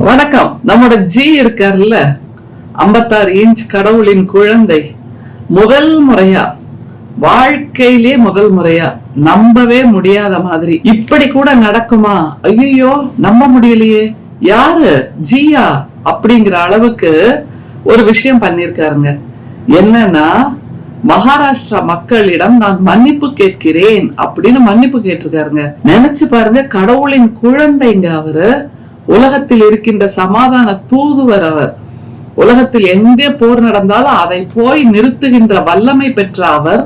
வணக்கம். நம்மோட ஜி இருக்காருல்ல, 56 இன்ச் கடவுளின் குழந்தை, முதல் முறையா வாழ்க்கையிலே முதல் முறையா நம்பவே முடியாத மாதிரி இப்படி கூட நடக்குமா, ஐயோ நம்ப முடியலையே, யாரு ஜியா அப்படிங்கிற அளவுக்கு ஒரு விஷயம் பண்ணிருக்காருங்க. என்னன்னா, மகாராஷ்டிரா மக்களிடம் நான் மன்னிப்பு கேட்கிறேன் அப்படின்னு மன்னிப்பு கேட்டிருக்காருங்க. நினைச்சு பாருங்க, கடவுளின் குழந்தைங்க அவரு, உலகத்தில் இருக்கின்ற சமாதான தூதுவர் அவர். உலகத்தில் எங்கே போர் நடந்தாலும் அதை போய் நிறுத்துகின்ற வல்லமை பெற்ற அவர்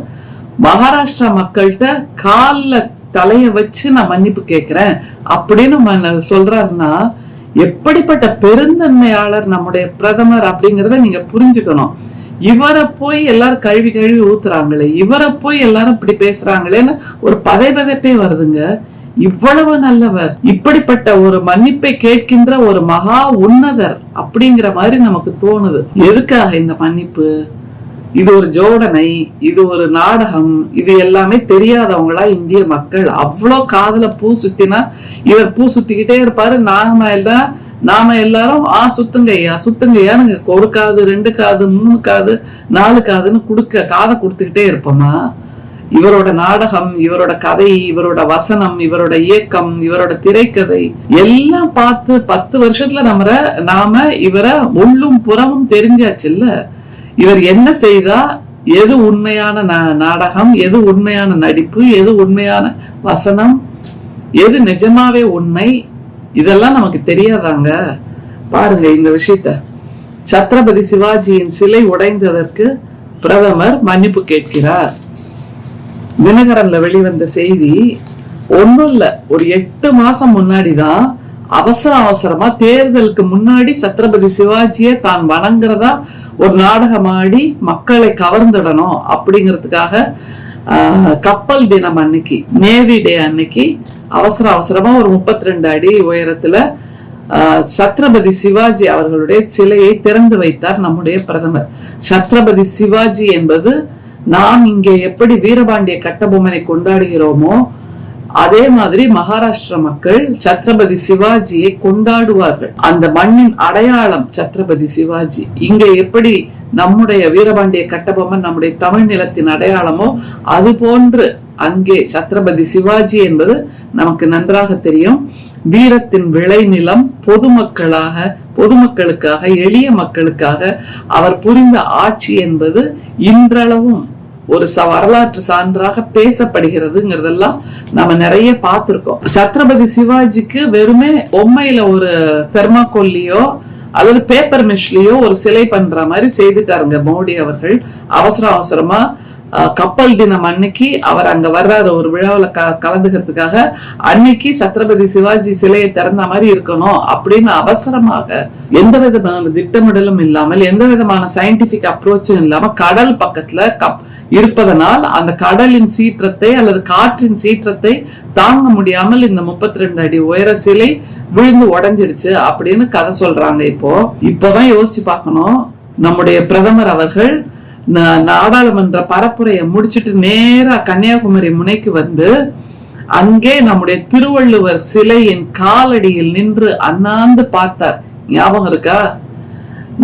மகாராஷ்டிரா மக்கள்கிட்ட கால்ல தலைய வச்சு நான் மன்னிப்பு கேட்கிறேன் அப்படின்னு சொல்றாருன்னா, எப்படிப்பட்ட பெருந்தன்மையாளர் நம்முடைய பிரதமர் அப்படிங்கறத நீங்க புரிஞ்சுக்கணும். இவரை போய் எல்லாரும் கழுவி கழுவி ஊத்துறாங்களே, இவரை போய் எல்லாரும் இப்படி பேசுறாங்களேன்னு ஒரு பதைப்பதைப்பே வருதுங்க. இவ்வளவு நல்லவர், இப்படிப்பட்ட ஒரு மன்னிப்பை கேட்கின்ற ஒரு மகா உன்னதர் அப்படிங்கிற மாதிரி நமக்கு தோணுது. எதுக்காக இந்த மன்னிப்பு? இது ஒரு ஜோடனை, இது ஒரு நாடகம், இது எல்லாமே தெரியாதவங்களா இந்திய மக்கள். அவ்வளோ காதுல பூ சுத்தினா இவர் பூ சுத்திக்கிட்டே இருப்பாரு. நாம எல்லாரும் சுத்துங்கய்யா சுத்துங்கய்யான்னு ஒரு காது, 2 காது, 3 காது, 4 காதுன்னு காதை கொடுத்துக்கிட்டே இருப்போமா? இவரோட நாடகம், இவரோட கதை, இவரோட வசனம், இவரோட இயக்கம், இவரோட திரைக்கதை எல்லாம் பார்த்து 10 வருஷத்துல நாம இவரை உள்ளும் புறமும் தெரிஞ்சாச்சு இல்ல. இவர் என்ன செய்தா, எது உண்மையான நாடகம், எது உண்மையான நடிப்பு, எது உண்மையான வசனம், எது நிஜமாவே உண்மை, இதெல்லாம் நமக்கு தெரியாதாங்க. பாருங்க இந்த விஷயத்த. சத்ரபதி சிவாஜியின் சிலை உடைந்ததற்கு பிரதமர் மன்னிப்பு கேட்கிறார். தினகரன்ல வெளிவந்த செய்தி ஒண்ணும் இல்ல, ஒரு 8 மாசம் முன்னாடிதான் அவசரமா தேர்தலுக்கு முன்னாடி சத்ரபதி சிவாஜியை தான் வணங்குறதா ஒரு நாடகமாடி மக்களை கவர்ந்துடணும் அப்படிங்கிறதுக்காக கப்பல் தினம் அன்னைக்கு, நேவி டே அன்னைக்கு அவசரமா ஒரு 32 அடி உயரத்துல சத்ரபதி சிவாஜி அவர்களுடைய சிலையை திறந்து வைத்தார் நம்முடைய பிரதமர். சத்ரபதி சிவாஜி என்பது நாம் இங்கே எப்படி வீரபாண்டிய கட்டபொம்மனை கொண்டாடுகிறோமோ அதே மாதிரி மகாராஷ்டிரா மக்கள் சத்ரபதி சிவாஜியை கொண்டாடுவார்கள். அந்த மண்ணின் அடையாளம் சத்ரபதி சிவாஜி. இங்க எப்படி நம்முடைய வீரபாண்டிய கட்டபொம்மன் நம்முடைய தமிழ் நிலத்தின் அடையாளமோ அது போன்று அங்கே சத்ரபதி சிவாஜி என்பது நமக்கு நன்றாக தெரியும். வீரத்தின் விளைநிலம், பொதுமக்களுக்காக, எளிய மக்களுக்காக அவர் புரிந்த ஆட்சி என்பது இன்றளவும் ஒரு வரலாற்று சான்றாக பேசப்படுகிறதுங்கிறதெல்லாம் நம்ம நிறைய பார்த்திருக்கோம். சத்ரபதி சிவாஜிக்கு வெறுமே பொம்மையில ஒரு தெர்மாக்கோல்லையோ அல்லது பேப்பர் மிஷ்லயோ ஒரு சிலை பண்ற மாதிரி செய்துட்டாருங்க மோடி அவர்கள். அவசரமா கப்பல் தினம் அன்னைக்கு அவர் அங்க வர்றாரு ஒரு விழாவில் கலந்துக்கிறதுக்காக. அன்னைக்கு சத்ரபதி சிவாஜி சிலையை திறந்த மாதிரி இருக்கணும் அப்படின்னு அவசரமாக, எந்த விதமான திட்டமிடலும் இல்லாமல், எந்த விதமான சயின்டிபிக் அப்ரோச்சும் இல்லாம கடல் பக்கத்துல இருப்பதனால் அந்த கடலின் சீற்றத்தை அல்லது காற்றின் சீற்றத்தை தாங்க முடியாமல் இந்த 32 அடி உயர சிலை விழுந்து உடைஞ்சிடுச்சு அப்படின்னு கதை சொல்றாங்க. இப்பதான் யோசிச்சு பார்க்கணும். நம்முடைய பிரதமர் அவர்கள் நாடாளுமன்ற பரப்புரையை முடிச்சிட்டு நேரா கன்னியாகுமரி முனைக்கு வந்து அங்கே நம்முடைய திருவள்ளுவர் சிலையின் காலடியில் நின்று அண்ணாந்து பார்த்தார். ஞாபகம் இருக்கா?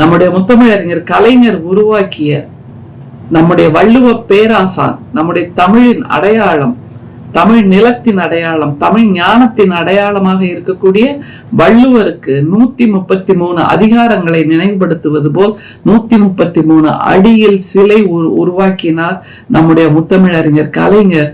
நம்முடைய முத்தமிழறிஞர் கலைஞர் உருவாக்கிய நம்முடைய வள்ளுவ பேராசான், நம்முடைய தமிழின் அடையாளம், தமிழ் நிலத்தின் அடையாளம், தமிழ் ஞானத்தின் அடையாளமாக இருக்கக்கூடிய வள்ளுவருக்கு 133 அதிகாரங்களை நினைவுபடுத்துவது போல் 133 அடியில் சிலை உருவாக்கினார் நம்முடைய முத்தமிழறிஞர் கலைஞர்.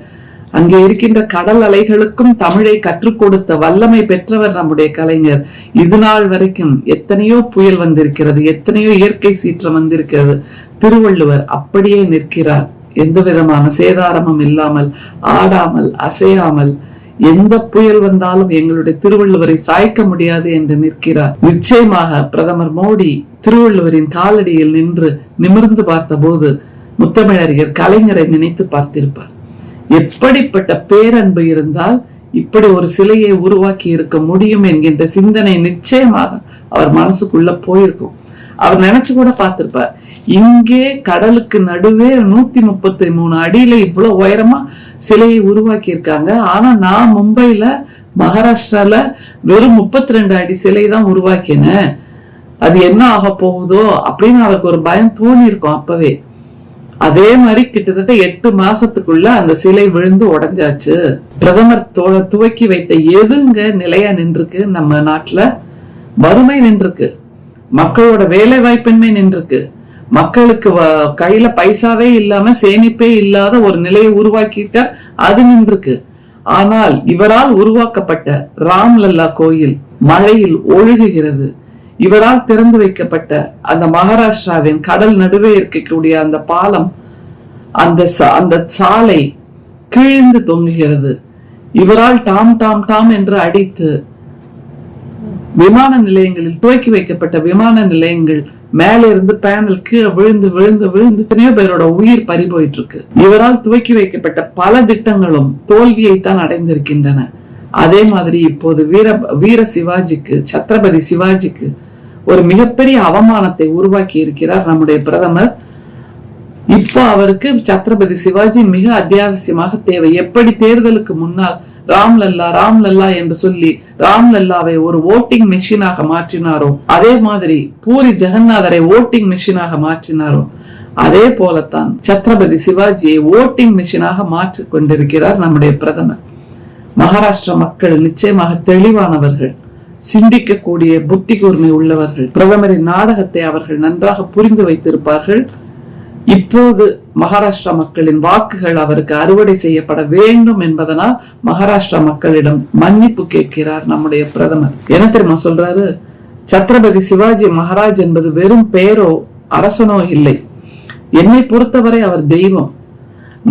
அங்கே இருக்கின்ற கடல் அலைகளுக்கும் தமிழை கற்றுக் கொடுத்த வல்லமை பெற்றவர் நம்முடைய கலைஞர். இது நாள் வரைக்கும் எத்தனையோ புயல் வந்திருக்கிறது, எத்தனையோ இயற்கை சீற்றம் வந்திருக்கிறது. திருவள்ளுவர் அப்படியே நிற்கிறார், எந்த விதமான சேதாரமும் இல்லாமல், ஆடாமல் அசையாமல். எந்த புயல் வந்தாலும் எங்களுடைய திருவள்ளுவரை சாய்க்க முடியாது என்று நிற்கிறார். நிச்சயமாக பிரதமர் மோடி திருவள்ளுவரின் காலடியில் நின்று நிமிர்ந்து பார்த்த போது முத்தமிழறிஞர் கலைஞரை நினைத்து பார்த்திருப்பார். எப்படிப்பட்ட பேரன்பு இருந்தால் இப்படி ஒரு சிலையை உருவாக்கி இருக்க முடியும் என்கின்ற சிந்தனை நிச்சயமாக அவர் மனசுக்குள்ள போயிருக்கும். அவர் நினைச்சு கூட பார்த்திருப்பார். இங்கே கடலுக்கு நடுவே 133 அடியில இவ்வளவு உயரமா சிலையை உருவாக்கி இருக்காங்க. ஆனா நான் மும்பைல மகாராஷ்டிரால வெறும் 32 அடி சிலை தான் உருவாக்கின, அது என்ன ஆக போகுதோ அப்படின்னு அவருக்கு ஒரு பயம் தோணி இருக்கும் அப்பவே. அதே மாதிரி கிட்டத்தட்ட 8 மாசத்துக்குள்ள அந்த சிலை விழுந்து உடைஞ்சாச்சு. பிரதமர் துவக்கி வைத்த எதுங்க நிலையா நின்றுருக்கு? நம்ம நாட்டுல வறுமை நின்றுருக்கு, மக்களோட வேலை வாய்ப்பின்மை நின்றுருக்கு, மக்களுக்கு கையில பைசாவே இல்லாம சேமிப்பே இல்லாத ஒரு நிலையை உருவாக்கியிருக்கார், அது நின்றுருக்கு. ஆனால் இவரால் உருவாக்கப்பட்ட ராம்லல்லா கோயில் மழையில் ஒழுகுகிறது. இவரால் திறந்து வைக்கப்பட்ட அந்த மகாராஷ்டிராவின் கடல் நடுவே இருக்கக்கூடிய அந்த பாலம், அந்த சாலை கிழிந்து தொங்குகிறது. இவரால் டாம் டாம் டாம் என்று அடித்து விமான நிலையங்களில் துவக்கி வைக்கப்பட்ட விமான நிலையங்கள் மேலே இருந்து பேனல் கீழே விழுந்து விழுந்து விழுந்து எத்தனையோ பேரோட உயிர் பறி போயிட்டு இருக்கு. இவரால் துவக்கி வைக்கப்பட்ட பல திட்டங்களும் தோல்வியைத்தான் அடைந்திருக்கின்றன. அதே மாதிரி இப்போது வீர சிவாஜிக்கு, சத்ரபதி சிவாஜிக்கு ஒரு மிகப்பெரிய அவமானத்தை உருவாக்கி இருக்கிறார் நம்முடைய பிரதமர். இப்போ அவருக்கு சத்ரபதி சிவாஜி மிக அத்தியாவசியமாக தேவை. எப்படி தேர்தலுக்கு முன்னால் ராம்லல்லா ராம்லல்லா என்று சொல்லி ராம்லல்லாவை ஒரு ஓட்டிங் மெஷினாக மாற்றினாரோ, அதே மாதிரி பூரி ஜெகநாதரை ஓட்டிங் மெஷினாக மாற்றினாரோ, அதே போலத்தான் சத்ரபதி சிவாஜியை ஓட்டிங் மெஷினாக மாற்றிக் கொண்டிருக்கிறார் நம்முடைய பிரதமர். மகாராஷ்டிரா மக்கள் நிச்சயமாக தெளிவானவர்கள், சிந்திக்கக்கூடிய புத்தி கூர்மை உள்ளவர்கள். பிரதமரின் நாடகத்தை அவர்கள் நன்றாக புரிந்து வைத்திருப்பார்கள். இப்போது மகாராஷ்டிரா மக்களின் வாக்குகள் அவருக்கு அறுவடை செய்யப்பட வேண்டும் என்பதனால் மகாராஷ்டிரா மக்களிடம் மன்னிப்பு கேட்கிறார் நம்முடைய பிரதமர். என்ன தெரியுமா சொல்றாரு? சத்ரபதி சிவாஜி மகாராஜ் என்பது வெறும் பெயரோ அரசனோ இல்லை, என்னை பொறுத்தவரை அவர் தெய்வம்.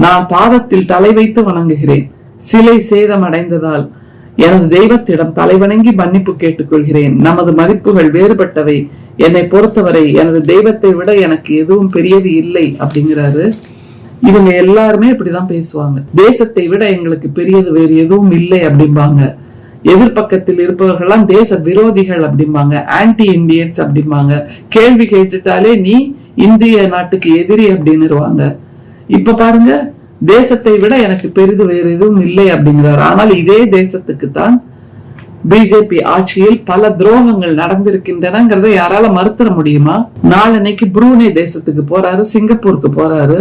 நான் பாதத்தில் தலை வைத்து வணங்குகிறேன். சிலை சேதம் அடைந்ததால் எனது தெய்வத்திடம் தலைவணங்கி மன்னிப்பு கேட்டுக்கொள்கிறேன். நமது மதிப்புகள் வேறுபட்டவை, என்னை பொறுத்தவரை எனது தெய்வத்தை விட எனக்கு எதுவும் பெரியது இல்லை அப்படிங்கிறாரு. இவங்க எல்லாருமே இப்படிதான் பேசுவாங்க. தேசத்தை விட எங்களுக்கு பெரியது வேறு எதுவும் இல்லை அப்படிம்பாங்க. எதிர்பக்கத்தில் இருப்பவர்கள்லாம் தேச விரோதிகள் அப்படிம்பாங்க, ஆன்டி இந்தியன்ஸ் அப்படிம்பாங்க. கேள்வி கேட்டுட்டாலே நீ இந்திய நாட்டுக்கு எதிரி அப்படின்னுருவாங்க. இப்ப பாருங்க, தேசத்தை விட எனக்கு பெரிது வேறு எதுவும் இல்லை அப்படிங்கிறார். ஆனால் இதே தேசத்துக்கு தான் பிஜேபி ஆட்சியில் பல துரோகங்கள் நடந்திருக்கின்றனங்கிறத யாரால மறுத்தர முடியுமா? நாளன்னைக்கு புரூனே தேசத்துக்கு போறாரு, சிங்கப்பூருக்கு போறாரு.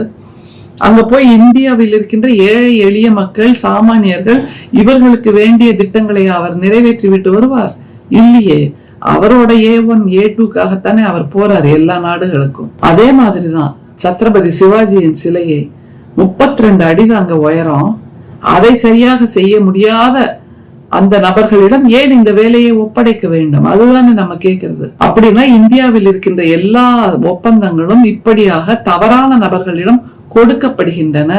அங்க போய் இந்தியாவில் இருக்கின்ற ஏழை எளிய மக்கள், சாமானியர்கள், இவர்களுக்கு வேண்டிய திட்டங்களை அவர் நிறைவேற்றி விட்டு வருவார்? இல்லையே. அவரோட A1 A2க்காகத்தானே அவர் போறாரு எல்லா நாடுகளுக்கும். அதே மாதிரிதான் சத்ரபதி சிவாஜியின் சிலையை 32 அடி தாங்க உயரம், அதை சரியாக செய்ய முடியாத அந்த நபர்களிடம் ஏன் இந்த வேலையை ஒப்படைக்க வேண்டும்? அதுதானே நம்ம கேட்கிறது. அப்படின்னா இந்தியாவில் இருக்கின்ற எல்லா ஒப்பந்தங்களும் இப்படியாக தவறான நபர்களிடம் கொடுக்கப்படுகின்றன.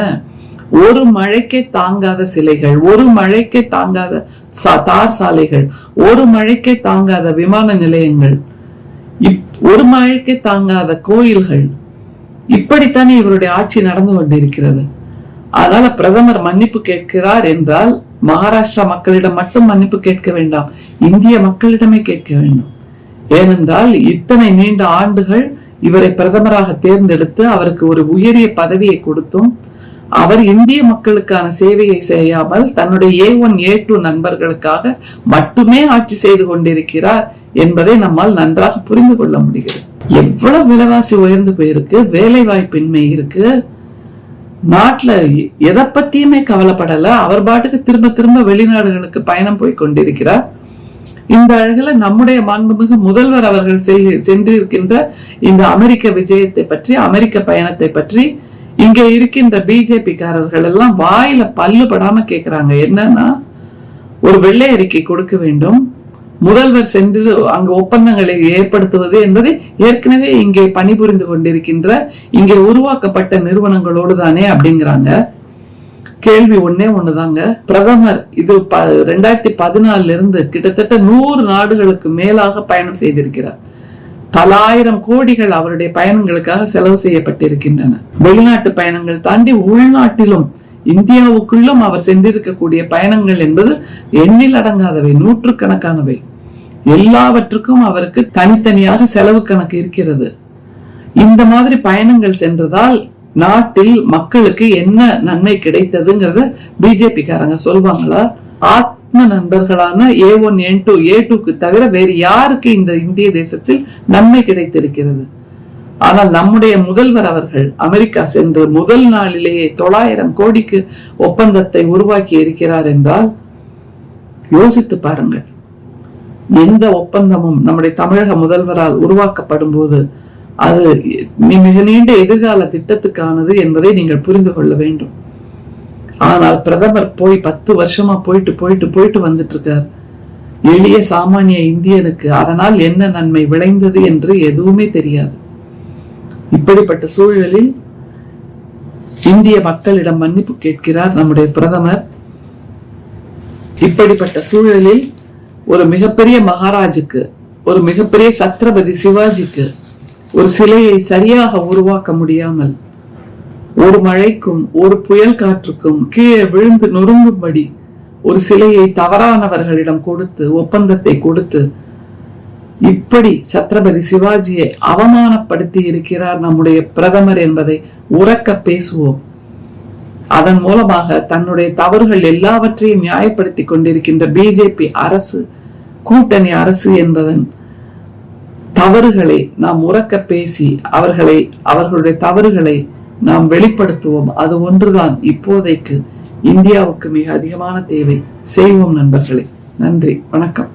ஒரு மழைக்கே தாங்காத சிலைகள், ஒரு மழைக்கே தாங்காத தார் சாலைகள், ஒரு மழைக்கே தாங்காத விமான நிலையங்கள், ஒரு மழைக்கே தாங்காத கோயில்கள், இப்படித்தானே இவருடைய ஆட்சி நடந்து கொண்டிருக்கிறது. அதனால பிரதமர் மன்னிப்பு கேட்கிறார் என்றால் மகாராஷ்டிரா மக்களிடம் மட்டும் மன்னிப்பு கேட்க வேண்டாம், இந்திய மக்களிடமே கேட்க வேண்டும். ஏனென்றால் இத்தனை நீண்ட ஆண்டுகள் இவரை பிரதமராக தேர்ந்தெடுத்து அவருக்கு ஒரு உயரிய பதவியை கொடுத்தும் அவர் இந்திய மக்களுக்கான சேவையை செய்யாமல் தன்னுடைய A1 A2 நண்பர்களுக்காக மட்டுமே ஆட்சி செய்து கொண்டிருக்கிறார் என்பதை நம்மால் நன்றாக புரிந்து கொள்ள முடிகிறது. எவ்வளவு விலைவாசி உயர்ந்து போயிருக்கு, வேலை வாய்ப்பின்மை இருக்கு, நாட்டுல எதை பத்தியுமே கவலைப்படல. அவர் பாட்டுக்கு திரும்ப திரும்ப வெளிநாடுகளுக்கு பயணம் போய் கொண்டிருக்கிறார். இந்த அழகுல நம்முடைய மாண்புமிகு முதல்வர் அவர்கள் சென்றிருக்கின்ற இந்த அமெரிக்க விஜயத்தை பற்றி, அமெரிக்க பயணத்தை பற்றி இங்க இருக்கின்ற பிஜேபி காரர்கள் எல்லாம் வாயில பல்லு படாம கேக்குறாங்க. என்னன்னா, ஒரு வெள்ளை அறிக்கை கொடுக்க வேண்டும், முதல்வர் சென்று அங்கு ஒப்பந்தங்களை ஏற்படுத்துவது என்பது ஏற்கனவே இங்கே பணிபுரிந்து கொண்டிருக்கின்ற இங்கே உருவாக்கப்பட்ட நிறுவனங்களோடு தானே அப்படிங்கிறாங்க. கேள்வி ஒன்னே ஒண்ணுதாங்க, பிரதமர் இது 2014 இருந்து கிட்டத்தட்ட 100 நாடுகளுக்கு மேலாக பயணம் செய்திருக்கிறார். பல ஆயிரம் கோடிகள் அவருடைய பயணங்களுக்காக செலவு செய்யப்பட்டிருக்கின்றன. வெளிநாட்டு பயணங்கள் தாண்டி உள்நாட்டிலும் இந்தியாவுக்குள்ளும் அவர் சென்றிருக்கக்கூடிய பயணங்கள் என்பது எண்ணில் அடங்காதவை, நூற்றுக்கணக்கானவை. எல்லாவற்றுக்கும் அவருக்கு தனித்தனியாக செலவு கணக்கு இருக்கிறது. இந்த மாதிரி பயணங்கள் சென்றதால் நாட்டில் மக்களுக்கு என்ன நன்மை கிடைத்ததுங்கிறத பிஜேபி காரங்க சொல்வாங்களா? ஆத்ம நண்பர்களான A1 A2 தவிர வேறு யாருக்கு இந்த இந்திய தேசத்தில் நன்மை கிடைத்திருக்கிறது? ஆனால் நம்முடைய முதல்வர் அவர்கள் அமெரிக்கா சென்று முதல் நாளிலேயே 900 கோடிக்கு ஒப்பந்தத்தை உருவாக்கி இருக்கிறார் என்றால் யோசித்து பாருங்கள். எந்த ஒப்பந்தமும் நம்முடைய தமிழக முதல்வரால் உருவாக்கப்படும் போது அது மிக நீண்ட எதிர்கால திட்டத்துக்கானது என்பதை நீங்கள் புரிந்து கொள்ள வேண்டும். ஆனால் பிரதமர் போய் 10 வருஷமா போயிட்டு வந்துட்டு இருக்கார். எளிய சாமானிய இந்தியனுக்கு அதனால் என்ன நன்மை விளைந்தது என்று எதுவுமே தெரியாது. இப்படிப்பட்ட சூழலில் இந்திய மக்களிடம் மன்னிப்பு கேட்கிறார் நம்முடைய பிரதமர். இப்படிப்பட்ட சூழலில் ஒரு மிகப்பெரிய மகாராஜுக்கு, ஒரு மிகப்பெரிய சத்ரபதி சிவாஜிக்கு ஒரு சிலையை சரியாக உருவாக்க முடியாமல் ஒரு மழைக்கும் ஒரு புயல் காற்றுக்கும் கீழே விழுந்து நொறுங்கும்படி ஒரு சிலையை தவறானவர்களிடம் கொடுத்து ஒப்பந்தத்தை கொடுத்து இப்படி சத்ரபதி சிவாஜியை அவமானப்படுத்தி இருக்கிறார் நம்முடைய பிரதமர் என்பதை உரக்க பேசுவோம். அதன் மூலமாக தன்னுடைய தவறுகள் எல்லாவற்றையும் நியாயப்படுத்தி கொண்டிருக்கின்ற பிஜேபி அரசு, கூட்டணி அரசு என்பதன் தவறுகளை நாம் உரக்க பேசி அவர்களுடைய தவறுகளை நாம் வெளிப்படுத்துவோம். அது ஒன்றுதான் இப்போதைக்கு இந்தியாவுக்கு மிக அதிகமான தேவை. செய்வோம் நண்பர்களே. நன்றி, வணக்கம்.